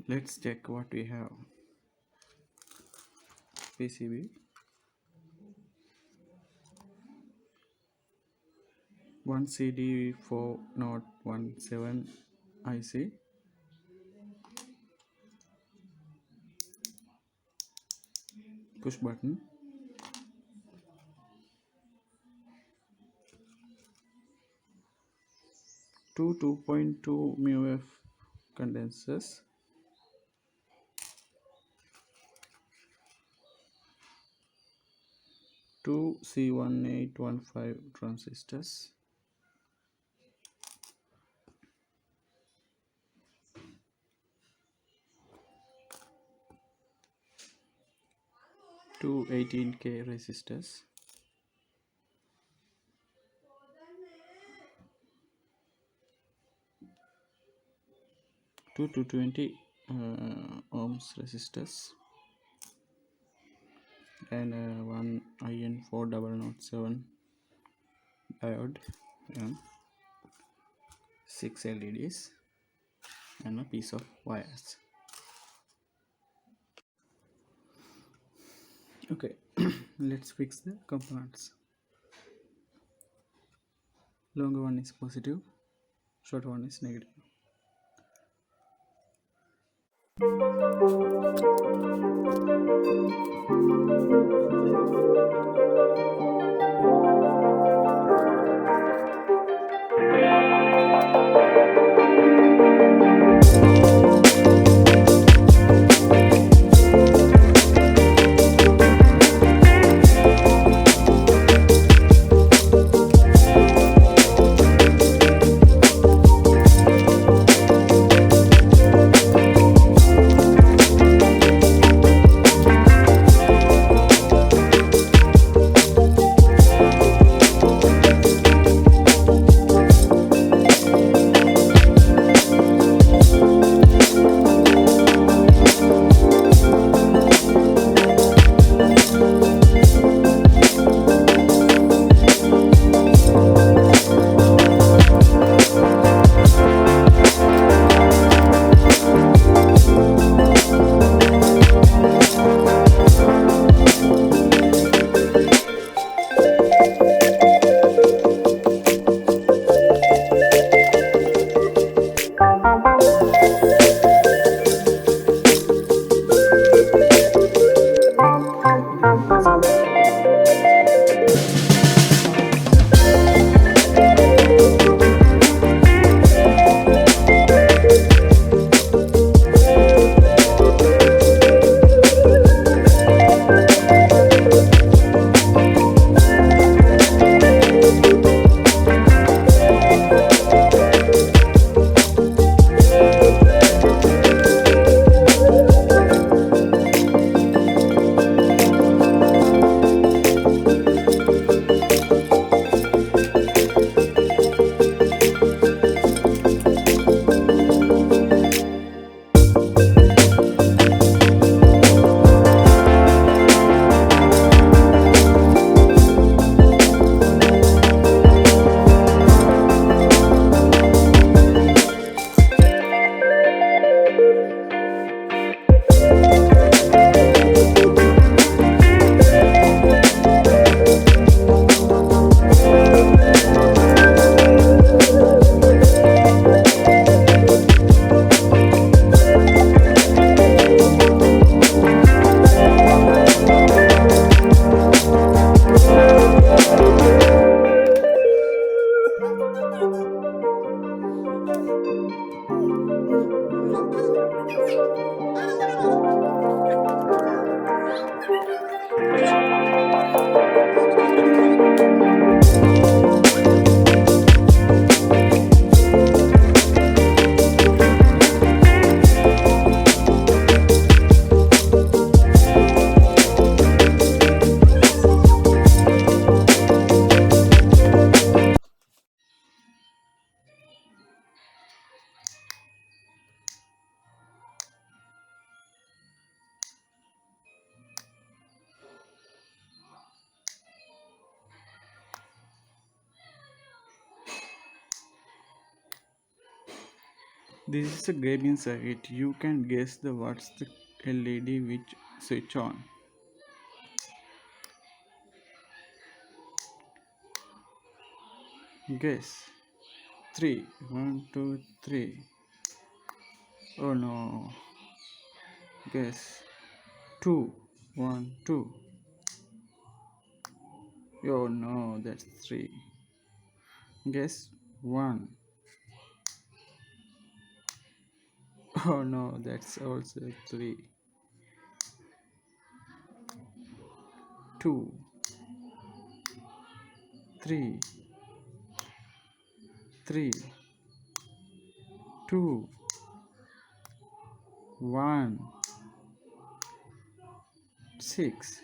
Let's check what we have. PCB, one CD4017 IC, push button, two 2.2 μF condensers, two C1815 transistors, two 18K resistors, two 220 ohms resistors, and one IN4007 diode, and 6 LEDs, and a piece of wires. Okay, let's fix the components. Longer one is positive, shorter one is negative. This is a gaming circuit. You can guess the what's the LED which switch on. Guess. 3. 1, 2, 3. Oh no. Guess. 2. 1, 2. Oh no, that's 3. Guess. 1. Oh no, that's also 3. 2. 3. 3. 2. 1. 6.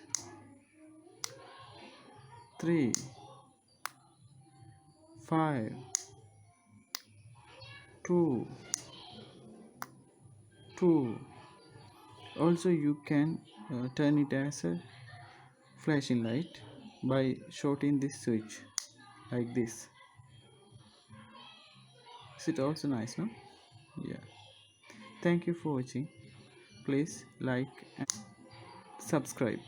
3. 5. 2. 2. Also you can turn it as a flashing light by shorting this switch like this. Is it also nice, no? Yeah. Thank you for watching. Please like and subscribe.